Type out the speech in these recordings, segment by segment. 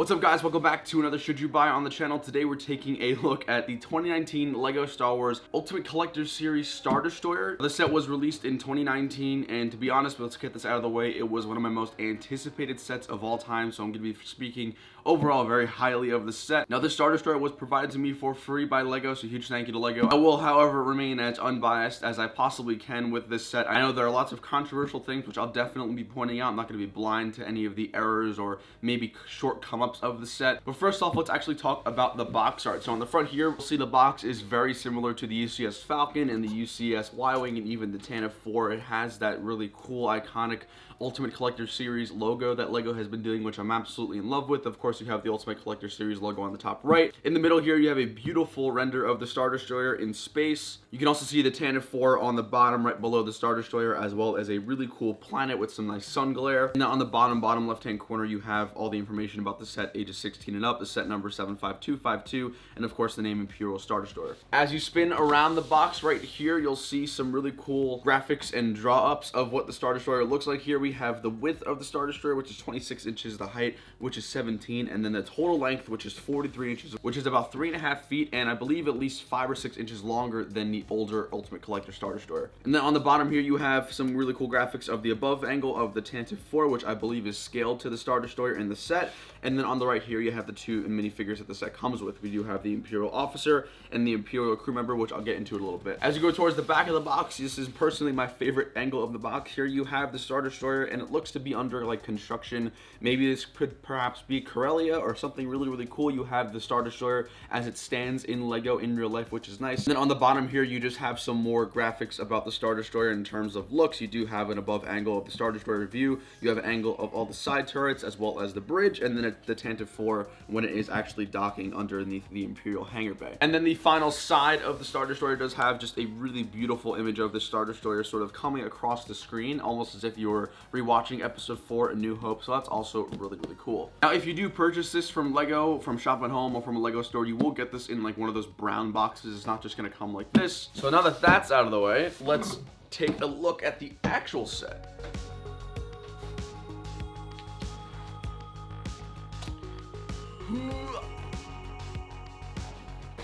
What's up guys, welcome back to another Should You Buy on the channel. Today we're taking a look at the 2019 LEGO Star Wars Ultimate Collector Series Star Destroyer. The set was released in 2019 and to be honest, let's get this out of the way, it was one of my most anticipated sets of all time, so I'm going to be speaking overall very highly of the set. Now this Star Destroyer was provided to me for free by LEGO, so huge thank you to LEGO. I will however remain as unbiased as I possibly can with this set. I know there are lots of controversial things which I'll definitely be pointing out. I'm not going to be blind to any of the errors or maybe shortcomings of the set. But first off, let's actually talk about the box art. So on the front here, we'll see the box is very similar to the UCS Falcon and the UCS Y-Wing and even the TANF 4. It has that really cool, iconic Ultimate Collector Series logo that LEGO has been doing, which I'm absolutely in love with. Of course, you have the Ultimate Collector Series logo on the top right. In the middle here, you have a beautiful render of the Star Destroyer in space. You can also see the TANF 4 on the bottom right below the Star Destroyer, as well as a really cool planet with some nice sun glare. And now on the bottom left-hand corner, you have all the information about the set, ages 16 and up, the set number 75252, and of course the name Imperial Star Destroyer. As you spin around the box right here, you'll see some really cool graphics and draw-ups of what the Star Destroyer looks like. Here we have the width of the Star Destroyer, which is 26 inches, the height, which is 17, and then the total length, which is 43 inches, which is about 3.5 feet, and I believe at least 5 or 6 inches longer than the older Ultimate Collector Star Destroyer. And then on the bottom here, you have some really cool graphics of the above angle of the TANF 4, which I believe is scaled to the Star Destroyer in the set. And then on the right here, you have the two minifigures that the set comes with. We do have the Imperial officer and the Imperial crew member, which I'll get into in a little bit. As you go towards the back of the box, this is personally my favorite angle of the box. Here you have the Star Destroyer, and it looks to be under like construction. Maybe this could perhaps be Corellia or something really cool. You have the Star Destroyer as it stands in LEGO in real life, which is nice. And then on the bottom here, you just have some more graphics about the Star Destroyer in terms of looks. You do have an above angle of the Star Destroyer view. You have an angle of all the side turrets as well as the bridge, and then the TANF 4 when it is actually docking underneath the Imperial hangar bay. And then the final side of the Star Destroyer does have just a really beautiful image of the Star Destroyer sort of coming across the screen, almost as if you were rewatching episode 4 A New Hope. So that's also really cool. Now if you do purchase this from LEGO, from Shop at Home or from a LEGO store, you will get this in like one of those brown boxes. It's not just going to come like this. So now that that's out of the way, let's take a look at the actual set.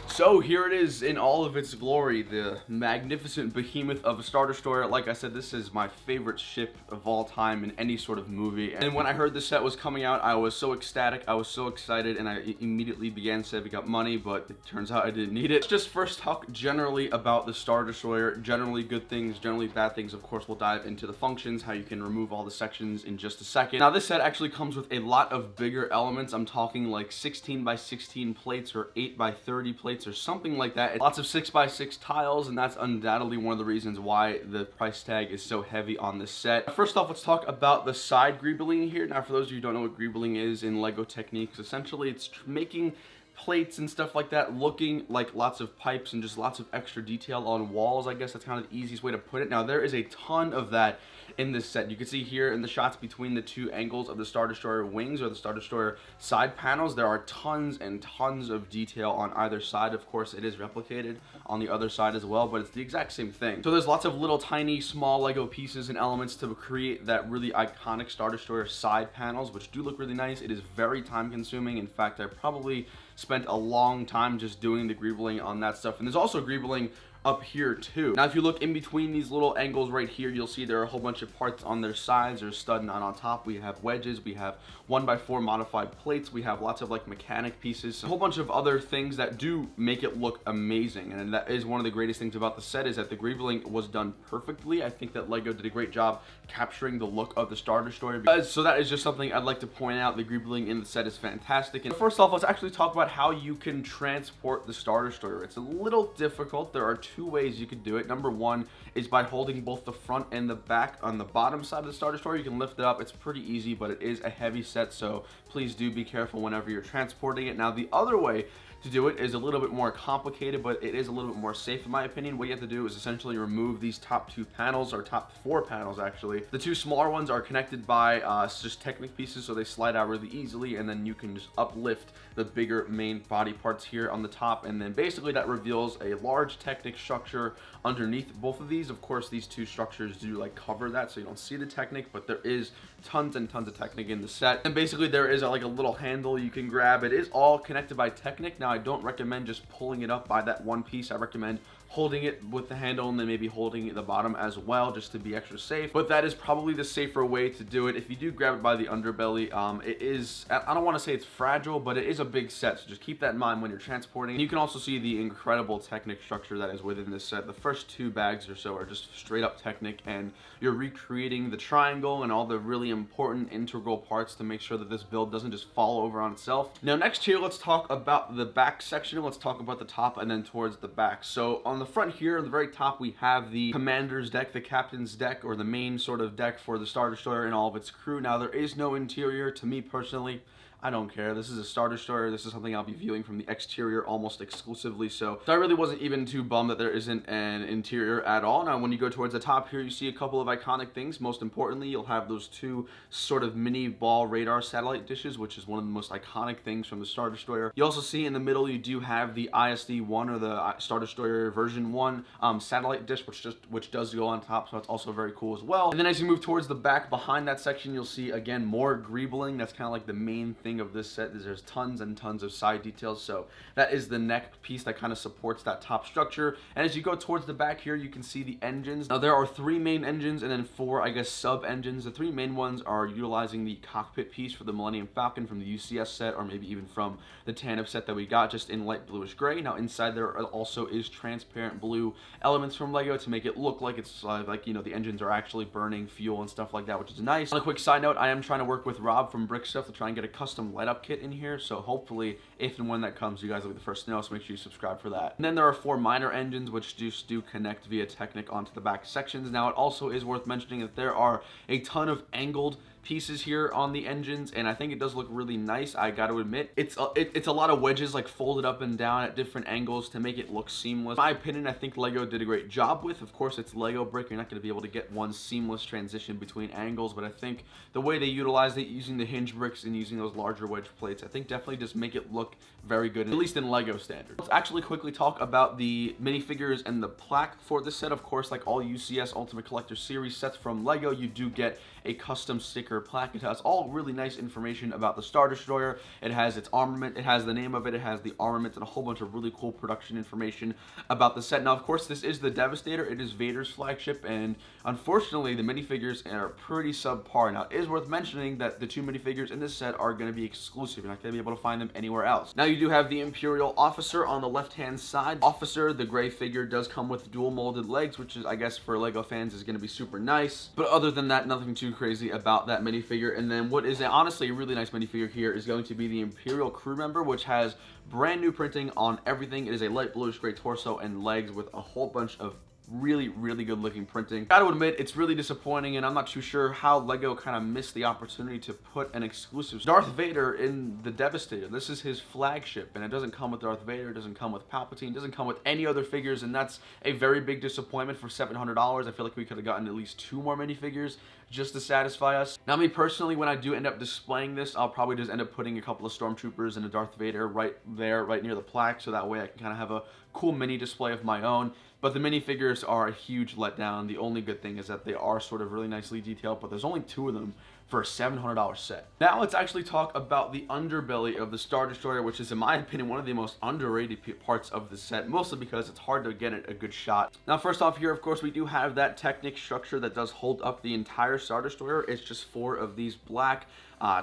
So here it is in all of its glory, the magnificent behemoth of a Star Destroyer. Like I said, this is my favorite ship of all time in any sort of movie. And when I heard this set was coming out, I was so ecstatic, I was so excited, and I immediately began saving up money, but it turns out I didn't need it. Let's just first talk generally about the Star Destroyer, generally good things, generally bad things. Of course, we'll dive into the functions, how you can remove all the sections in just a second. Now this set actually comes with a lot of bigger elements. I'm talking like 16 by 16 plates or 8 by 30 plates or something like that. Lots of 6 by 6 tiles, and that's undoubtedly one of the reasons why the price tag is so heavy on this set. First off, let's talk about the side greebeling here. Now for those of you who don't know what greebeling is in LEGO techniques, essentially it's making plates and stuff like that looking like lots of pipes and just lots of extra detail on walls. I guess that's kind of the easiest way to put it. Now there is a ton of that in this set. You can see here in the shots between the two angles of the Star Destroyer wings or the Star Destroyer side panels, there are tons and tons of detail on either side. Of course, it is replicated on the other side as well, but it's the exact same thing. So there's lots of little tiny small LEGO pieces and elements to create that really iconic Star Destroyer side panels, which do look really nice. It is very time consuming. In fact, I probably spent a long time just doing the greebeling on that stuff. And there's also greebeling up here too. Now if you look in between these little angles right here, you'll see there are a whole bunch of parts on their sides. There's stud nut on top, we have wedges, we have 1x4 modified plates, we have lots of like mechanic pieces, a whole bunch of other things that do make it look amazing. And that is one of the greatest things about the set, is that the greebeling was done perfectly. I think that LEGO did a great job capturing the look of the Star Destroyer, so that is just something I'd like to point out. The greebeling in the set is fantastic. And first off, let's actually talk about how you can transport the Star Destroyer. It's a little difficult. There are two ways you could do it. Number one is by holding both the front and the back on the bottom side of the Star Destroyer. You can lift it up. It's pretty easy, but it is a heavy set, so please do be careful whenever you're transporting it. Now the other way to do it is a little bit more complicated, but it is a little bit more safe in my opinion. What you have to do is essentially remove these top 2 panels, or top 4 panels actually. The 2 smaller ones are connected by just Technic pieces, so they slide out really easily, and then you can just uplift the bigger main body parts here on the top, and then basically that reveals a large Technic structure underneath both of these. Of course, these 2 structures do like cover that, so you don't see the Technic, but there is tons and tons of Technic in the set. And basically there is like a little handle you can grab. It is all connected by Technic. Now I don't recommend just pulling it up by that one piece. I recommend holding it with the handle and then maybe holding it at the bottom as well, just to be extra safe. But that is probably the safer way to do it. If you do grab it by the underbelly, it is, I don't want to say it's fragile, but it is a big set, so just keep that in mind when you're transporting. And you can also see the incredible Technic structure that is within this set. The first 2 bags or so are just straight up Technic, and you're recreating the triangle and all the really important integral parts to make sure that this build doesn't just fall over on itself. Now next here, let's talk about the back section. Let's talk about the top and then towards the back. So on the front here, on the very top, we have the commander's deck, the captain's deck, or the main sort of deck for the Star Destroyer and all of its crew. Now there is no interior. To me personally, I don't care. This is a Star Destroyer. This is something I'll be viewing from the exterior almost exclusively. So I really wasn't even too bummed that there isn't an interior at all. Now, when you go towards the top here, you see a couple of iconic things. Most importantly, you'll have those 2 sort of mini ball radar satellite dishes, which is one of the most iconic things from the Star Destroyer. You also see in the middle, you do have the ISD-1, or the Star Destroyer version 1 satellite dish, which does go on top. So it's also very cool as well. And then as you move towards the back, behind that section, you'll see again more Griebeling. That's kind of like the main thing of this set. Is there's tons and tons of side details. So that is the neck piece that kind of supports that top structure. And as you go towards the back here, you can see the engines. Now there are 3 main engines and then 4, I guess, sub engines. The 3 main ones are utilizing the cockpit piece for the Millennium Falcon from the UCS set, or maybe even from the Tantive set that we got, just in light bluish gray. Now inside there also is transparent blue elements from Lego to make it look like it's like, you know, the engines are actually burning fuel and stuff like that, which is nice. On a quick side note, I am trying to work with Rob from Brick Stuff to try and get a custom light up kit in here, so hopefully if and when that comes, you guys will be the first to know, so make sure you subscribe for that. And then there are 4 minor engines which just do connect via Technic onto the back sections. Now it also is worth mentioning that there are a ton of angled pieces here on the engines, and I think it does look really nice. I got to admit, it's a lot of wedges like folded up and down at different angles to make it look seamless. In my opinion, I think Lego did a great job with. Of course, it's Lego brick. You're not going to be able to get one seamless transition between angles, but I think the way they utilized it using the hinge bricks and using those larger wedge plates, I think definitely just make it look very good, at least in Lego standards. Let's actually quickly talk about the minifigures and the plaque for this set. Of course, like all UCS Ultimate Collector Series sets from Lego, you do get a custom sticker plaque. It has all really nice information about the Star Destroyer. It has its armament, it has the name of it, it has the armament, and a whole bunch of really cool production information about the set. Now, of course, this is the Devastator. It is Vader's flagship, and unfortunately, the minifigures are pretty subpar. Now, it is worth mentioning that the 2 minifigures in this set are going to be exclusive. You're not going to be able to find them anywhere else. Now, you do have the Imperial Officer on the left-hand side. Officer, the gray figure, does come with dual molded legs, which is, I guess, for Lego fans is going to be super nice. But other than that, nothing too crazy about that minifigure. And then what is honestly a really nice minifigure here is going to be the Imperial crew member, which has brand new printing on everything. It is a light bluish gray torso and legs with a whole bunch of really good looking printing. Gotta admit, it's really disappointing, and I'm not too sure how Lego kind of missed the opportunity to put an exclusive Darth Vader in the Devastator. This is his flagship, and it doesn't come with Darth Vader, it doesn't come with Palpatine, it doesn't come with any other figures, and that's a very big disappointment for $700. I feel like we could have gotten at least 2 more minifigures just to satisfy us. Now, me personally, when I do end up displaying this, I'll probably just end up putting a couple of Stormtroopers and a Darth Vader right there, right near the plaque, so that way I can kind of have a cool mini display of my own. But the minifigures are a huge letdown. The only good thing is that they are sort of really nicely detailed, but there's only 2 of them for a $700 set. Now let's actually talk about the underbelly of the Star Destroyer, which is, in my opinion, one of the most underrated parts of the set, mostly because it's hard to get it a good shot. Now, first off here, of course, we do have that Technic structure that does hold up the entire Star Destroyer. It's just 4 of these black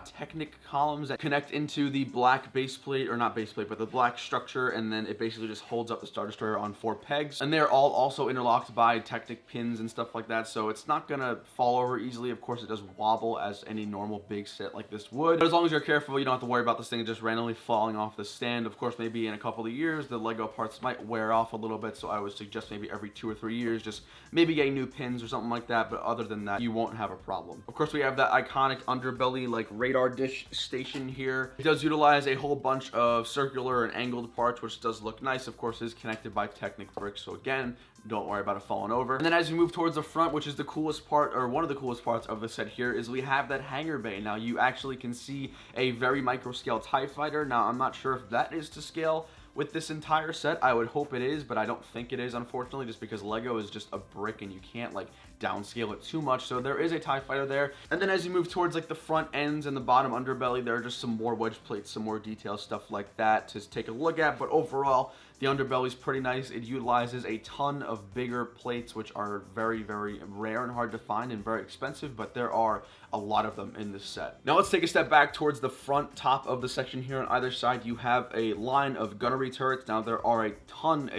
Technic columns that connect into the black base plate, or not base plate, but the black structure, and then it basically just holds up the Star Destroyer on 4 pegs. And they're all also interlocked by Technic pins and stuff like that, so it's not gonna fall over easily. Of course, it does wobble as as any normal big set like this would. But as long as you're careful, you don't have to worry about this thing just randomly falling off the stand. Of course, maybe in a couple of years, the Lego parts might wear off a little bit, so I would suggest maybe every 2 or 3 years, just maybe getting new pins or something like that, but other than that, you won't have a problem. Of course, we have that iconic underbelly, like, radar dish station here. It does utilize a whole bunch of circular and angled parts, which does look nice. Of course, it is connected by Technic bricks, so again, don't worry about it falling over. And then as you move towards the front, which is the coolest part, or one of the coolest parts of the set here, is we have that hangar bay. Now, you actually can see a very micro scale TIE fighter. Now, I'm not sure if that is to scale with this entire set. I would hope it is, but I don't think it is, unfortunately, just because Lego is just a brick and you can't like downscale it too much. So there is a TIE fighter there. And then as you move towards like the front ends and the bottom underbelly, there are just some more wedge plates, some more detail stuff like that to take a look at. But overall, the underbelly is pretty nice. It utilizes a ton of bigger plates, which are very, very rare and hard to find and very expensive, but there are a lot of them in this set. Now let's take a step back towards the front top of the section here. On either side, you have a line of gunnery turrets. Now there are a ton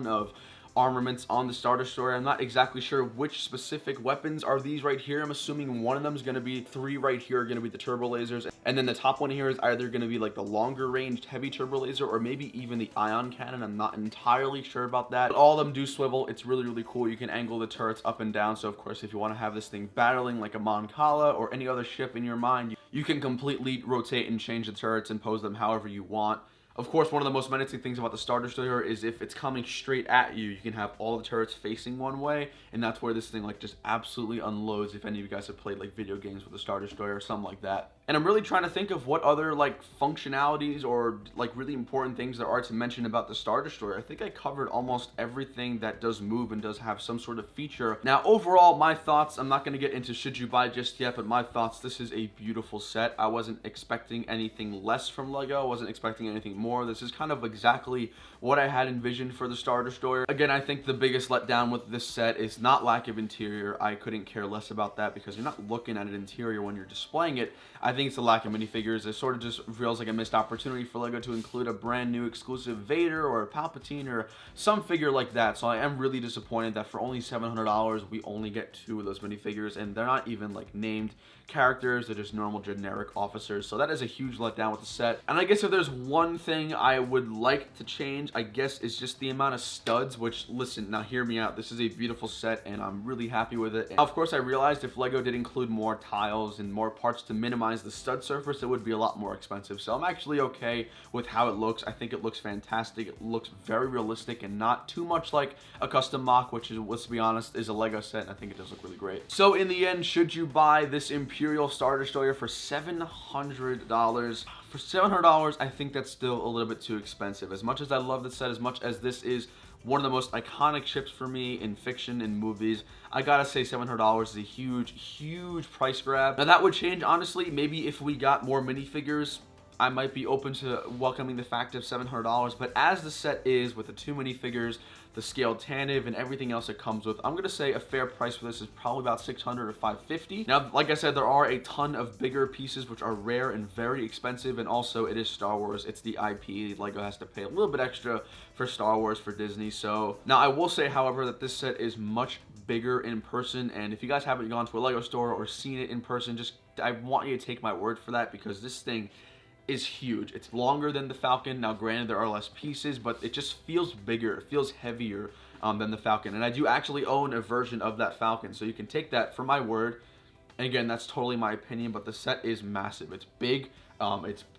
of armaments on the Star Destroyer. I'm not exactly sure which specific weapons are these right here. I'm assuming one of them is going to be, 3 right here are going to be the turbo lasers, and then the top one here is either going to be like the longer ranged heavy turbo laser or maybe even the ion cannon. I'm not entirely sure about that, but all of them do swivel. It's really, really cool. You can angle the turrets up and down, so of course if you want to have this thing battling like a Mon Cala or any other ship in your mind, you can completely rotate and change the turrets and pose them however you want. Of course, one of the most menacing things about the Star Destroyer is if it's coming straight at you, you can have all the turrets facing one way, and that's where this thing like just absolutely unloads if any of you guys have played like video games with the Star Destroyer or something like that. And I'm really trying to think of what other like functionalities or like really important things there are to mention about the Star Destroyer. I think I covered almost everything that does move and does have some sort of feature. Now, overall, my thoughts, I'm not going to get into should you buy just yet, but my thoughts, this is a beautiful set. I wasn't expecting anything less from Lego. I wasn't expecting anything more. This is kind of exactly what I had envisioned for the Star Destroyer. Again, I think the biggest letdown with this set is not lack of interior. I couldn't care less about that because you're not looking at an interior when you're displaying it. I think it's the lack of minifigures. It sort of just feels like a missed opportunity for Lego to include a brand new exclusive Vader or a Palpatine or some figure like that. So I am really disappointed that for only $700, we only get 2 of those minifigures, and they're not even like named characters. They're just normal generic officers. So that is a huge letdown with the set. And I guess if there's one thing I would like to change, I guess it's just the amount of studs, which, listen, now hear me out. This is a beautiful set and I'm really happy with it. And of course, I realized if Lego did include more tiles and more parts to minimize the stud surface, it would be a lot more expensive. So I'm actually okay with how it looks. I think it looks fantastic. It looks very realistic and not too much like a custom mock, which is, let's be honest, is a Lego set, and I think it does look really great. So in the end, should you buy this Imperial Star Destroyer for $700? For $700, I think that's still a little bit too expensive. As much as I love the set, as much as this is one of the most iconic ships for me in fiction and movies, I gotta say $700 is a huge price grab. Now that would change, honestly, maybe if we got more minifigures. I might be open to welcoming the fact of $700, but as the set is, with the 2 minifigures, the scaled Tantive, and everything else it comes with, I'm going to say a fair price for this is probably about $600 or $550. Now, like I said, there are a ton of bigger pieces which are rare and very expensive, and also it is Star Wars. It's the IP. Lego has to pay a little bit extra for Star Wars for Disney. So now I will say, however, that this set is much bigger in person, and if you guys haven't gone to a Lego store or seen it in person, just I want you to take my word for that, because this thing is huge. It's longer than the Falcon. Now granted, there are less pieces, but it just feels bigger. It feels heavier than the Falcon, and I do actually own a version of that Falcon, so you can take that for my word. And again, that's totally my opinion, but the set is massive. It's big.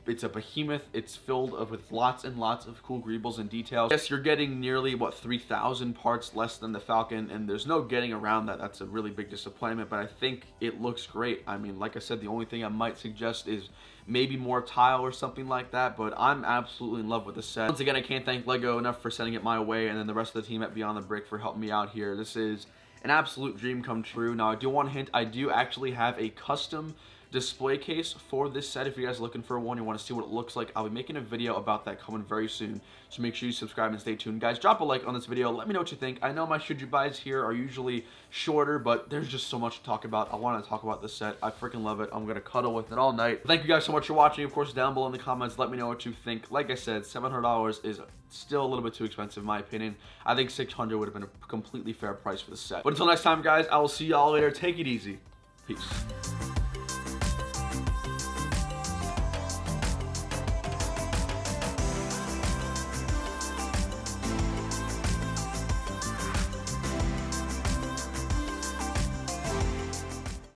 It's a behemoth. It's filled with lots and lots of cool Griebels and details. Yes, you're getting nearly, what, 3,000 parts less than the Falcon, and there's no getting around that. That's a really big disappointment, but I think it looks great. I mean, like I said, the only thing I might suggest is maybe more tile or something like that, but I'm absolutely in love with the set. Once again, I can't thank Lego enough for sending it my way, and then the rest of the team at Beyond the Brick for helping me out here. This is an absolute dream come true. Now, I do want to hint, I do actually have a custom display case for this set. If you guys are looking for one, you want to see what it looks like, I'll be making a video about that coming very soon, so make sure you subscribe and stay tuned. Guys, drop a like on this video. Let me know what you think. I know my should you buys here are usually shorter, but there's just so much to talk about. I want to talk about this set. I freaking love it. I'm gonna cuddle with it all night. Thank you guys so much for watching. Of course, down below in the comments, let me know what you think. Like I said, $700 is still a little bit too expensive in my opinion. I think $600 would have been a completely fair price for the set. But until next time, guys, I will see y'all later. Take it easy. Peace.